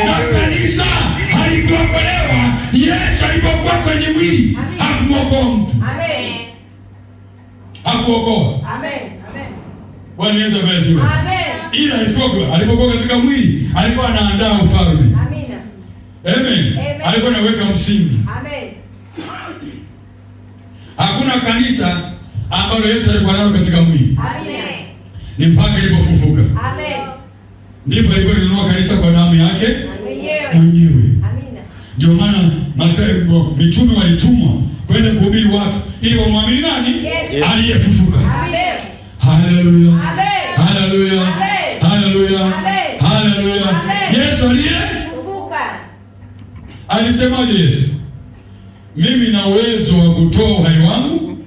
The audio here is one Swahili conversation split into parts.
Na kanisa halikuokolewa. Yesu alipokuwa kwenye mwili hakumwokoa mtu. Amen. Hakuokoa. Amen. Bwana Yesu asifiwe. Amen. Ila alipokuwa katika mwili alikuwa anaandaa ufalme. Amina. Amen. Alikuwa anaweka msingi. Amen. Hakuna kanisa ambalo Yesu alikuwa nalo katika mwili. Amen. Ni mpaka alipofufuka. Amen. Ndipo aliponunua kanisa kwa damu yake mwenyewe. Amina. Ndio maana mitume walitumwa kwenda kuhubiri watu ili wamwamini nani? Yes. Aliyefufuka. Amen. Haleluya. Amen. Haleluya. Amen. Haleluya. Amen. Haleluya. Yesu aliyefufuka. Alisemaje Yesu? Mimi na uwezo wa kutoa uhai wangu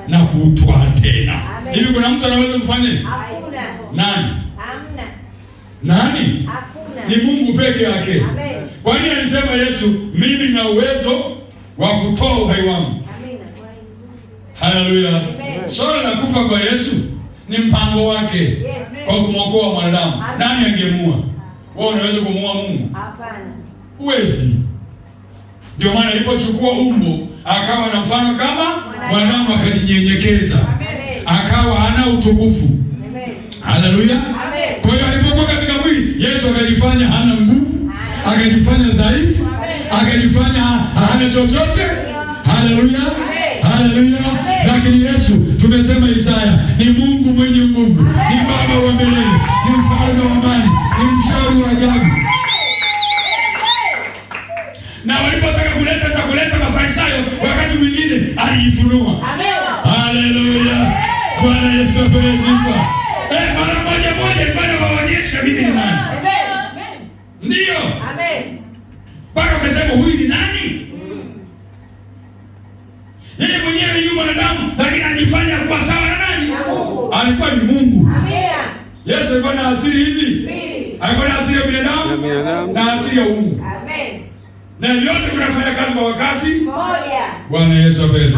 na kuutwaa tena. Hivi kuna mtu anaweza kufanya? Hakuna. Nani? Hamna. Nani? Hakuna. Ni Mungu peke yake. Amen. Kwa nini alisema Yesu, mimi na uwezo wa kutoa uhai wangu? Amina. Haleluya. Swala la kufa kwa Yesu ni mpango wake. Yes. Kwa kumwokoa mwanadamu. Nani angemuua? Wewe unaweza kumuua Mungu? Hapana. Huwezi. Ndio maana alipochukua umbo akawa na mfano kama mwanadamu, akajinyenyekeza, akawa hana utukufu. Haleluya. Kwa hiyo alipokuwa katika mwili, Yesu akajifanya hana nguvu, akajifanya dhaifu, akajifanya hana chochote. Haleluya. Haleluya. Lakini Yesu, tumesema Isaya, ni Mungu mwenye nguvu, ni Baba wa milele, ni mfalme wa amani, ni mshauri wa ajabu. Na walipotaka kuleta Mafarisayo, wakati mwingine alijifunua. Haleluya. Bwana Yesu apewe sifa. Mara moja bwana waonyesha mimi ni nani. Ndio. Bwana akasema huyu ni nani? Yeye mwenyewe yu mwanadamu, lakini anajifanya kuwa sawa na nani? Alikuwa ni Mungu. Yesu alikuwa na asili hizi mbili. Alikuwa na asili ya binadamu na asili ya Mungu. Na yote kunafanya kazi kwa wakati mmoja. Bwana Yesu apewe.